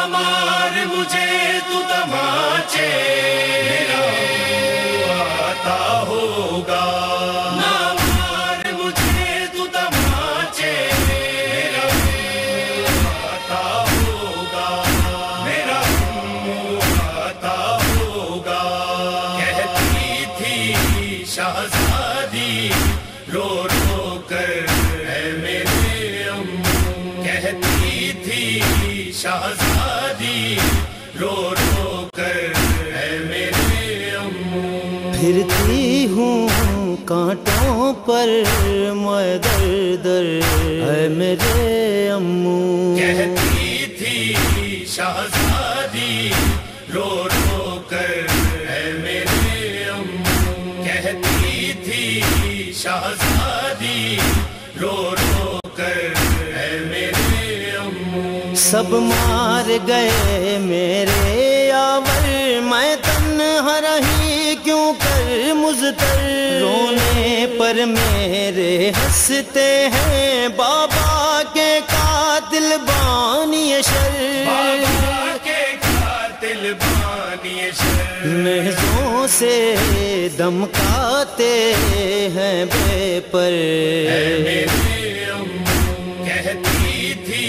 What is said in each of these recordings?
مار مجھے تو تماچے میرا آتا ہوگا، نہ مار مجھے تو تماچے میرا آتا ہوگا، میرا آتا ہوگا۔ کہتی تھی شہزادی رو رو کر اے میرے امّو، کہتی تھی شہزادی رو رو کر اے میرے امّو۔ پھرتی ہوں کانٹوں پر میں در در اے میرے امّو، کہتی تھی شہزادی رو رو کر اے میرے امّو، کہتی تھی شہزادی رو رو کر اے میرے امّو۔ سب مار گئے میرے یاور، میں تنہا رہی کیوں کر مضطر، رونے پر میرے ہنستے ہیں بابا کے قاتل بانی شر، بابا کے قاتل بانی شر، محضوں سے دمکاتے ہیں بے پر اے میرے امّو۔ کہتی تھی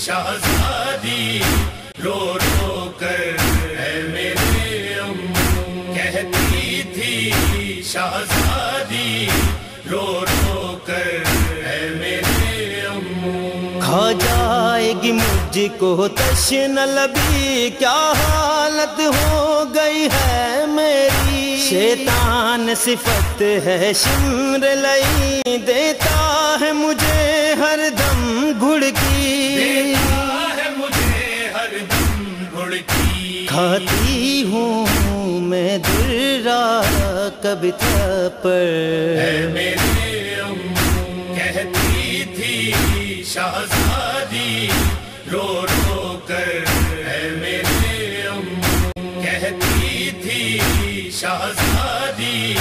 شہزادی رو رو کر اے میرے امّو، کہتی تھی شہزادی رو رو کر اے میرے امّو۔ کھا جائے گی مجھ کو تشنہ لبی، کیا حالت ہو گئی ہے میری، شیطان صفت ہے شمر لئی، دیتا ہے مجھے ہر دم گھڑکی، دیتا ہے مجھے ہر دم گھڑکی، کھاتی ہوں میں درا کبتا پر اے میرے امّو۔ کہتی تھی شہزادی رو رو کر اے میرے امّو، کہتی تھی شہزادی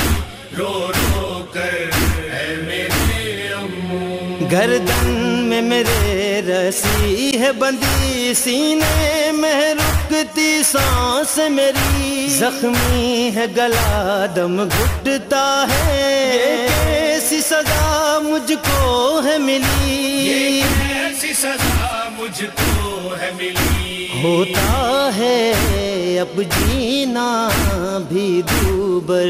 رو رو کر اے میرے امّو۔ گردن میں میرے رسی ہے بندی، سینے میں رکتی سانس میری، زخمی ہے گلا دم گھٹتا ہے، یہ کیسی سزا مجھ کو ہے ملی، یہ کیسی سزا مجھ کو ہے ملی، ہوتا ہے اب جینا بھی دوبر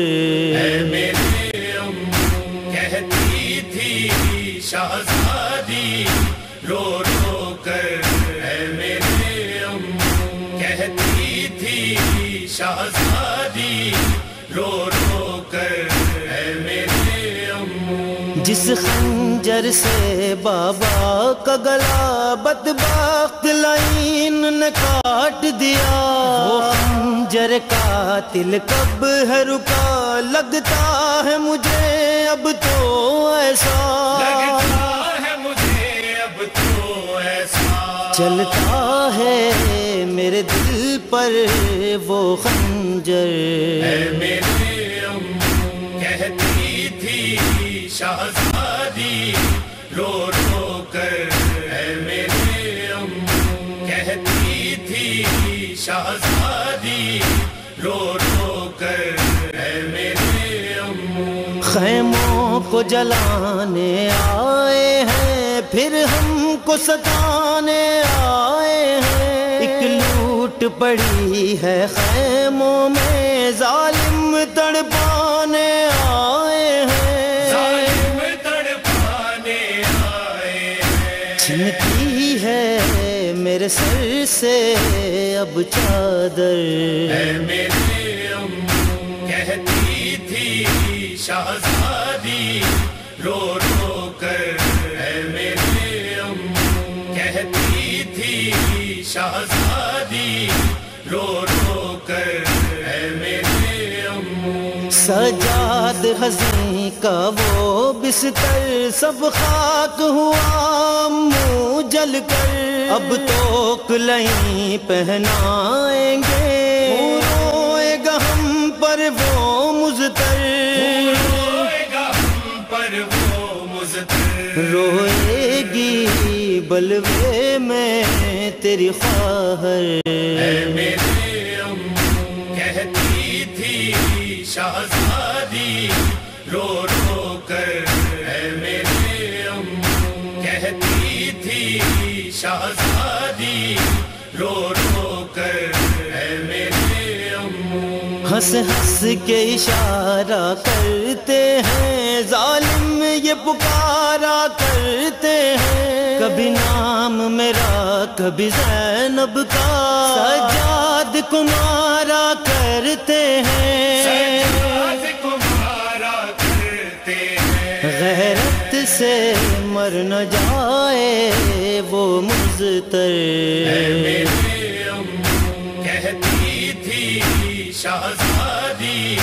اے میرے امّو۔ کہتی تھی شہزادی رو رو کر اے میرے امّو، کہتی تھی شہزادی رو رو کر اے میرے امّو۔ جس خنجر سے بابا کا گلا بدبخت لعین نے کاٹ دیا، وہ خنجر قاتل کب ہے رکا، لگتا ہے مجھے اب تو ایسا، لگتا ہے مجھے اب تو ایسا، چلتا ہے میرے دل پر وہ خنجر اے میرے امّو۔ کہتی تھی شہزادی رو رو کر اے میرے امّو، کہتی تھی شہزادی رو رو کر اے میرے امّو۔ خیموں کو جلانے آئے ہیں پھر ہم کو ستانے آئے ہیں، ایک لوٹ پڑی ہے خیموں میں، ظالم تڑپانے آئے ہیں، ظالم تڑپانے آئے ہیں، چھنتی ہے میرے سر سے اب چادر اے میرے امّو۔ کہتی تھی شہزادی رو رو کر اے میرے امّو، کہتی تھی شہزادی رو رو کر اے میرے امّو۔ سجاد حزیں کا وہ بستر سب خاک ہوا منہ جل کر، اب تو کلہیں پہنائیں گے، روئے گا ہم پر وہ مضطر، روئے گا ہم پر وہ مضطر، روئے گی بلوے میں تیری خواہر. اے میرے امو کہتی تھی شہزادی رو رو کر. اے میرے امو کہتی تھی شہزادی رو رو کر. اے میرے امو ہنس ہنس کے اشارہ کرتے ہیں ظالم یہ پکارا کرتے ہیں. کبھی نام میرا کبھی زینب کا سجاد کو مارا کرتے ہیں. سجاد کو مارا کرتے ہیں. غیرت سے مر نہ جائے وہ مزتر. اے میرے امو کہتی تھی شہزادی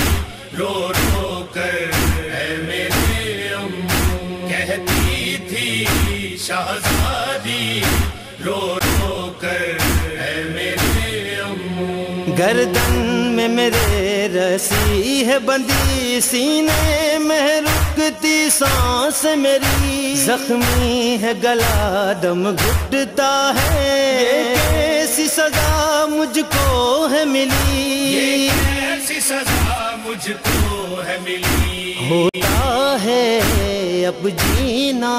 رو رو کر. اے میرے امو کہتی تھی شہزادی رو رو کر. اے میرے امو گردن میں میرے رسی ہے بندی سینے میں رکتی سانس میری. زخمی ہے گلا دم گھٹتا ہے یہ کیسی سزا مجھ کو ہے ملی. یہ کیسی سزا مجھ کو ہے ملی. ہوتا ہے اب جینا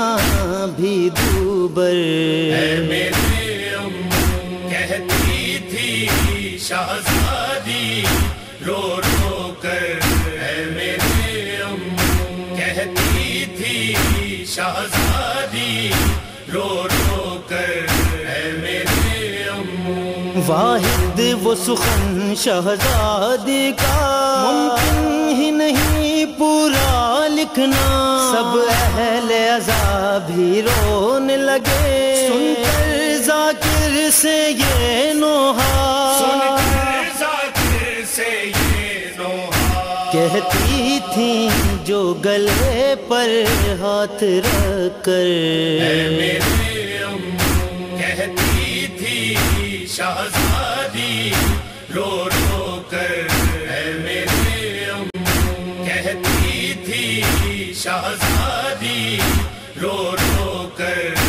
بھی دوبر. اے میرے امو کہتی تھی شہزادی رو رو کر. اے میرے امو کہتی تھی شہزادی رو رو کر. اے میرے امو واحد وہ سخن شہزادی کا ممکن ہی نہیں پورا لکھنا. سب اہل عذاب بھی رونے لگے سن کر ذاکر سے یہ نوحہ. سن کر ذاکر سے یہ نوحہ. کہتی تھیں جو گلے پر ہاتھ رکھ کر. اے میرے امو کہتی تھی شہزادی رو رو کر. اے میرے امو کہتی تھی شہزادی رو رو کر.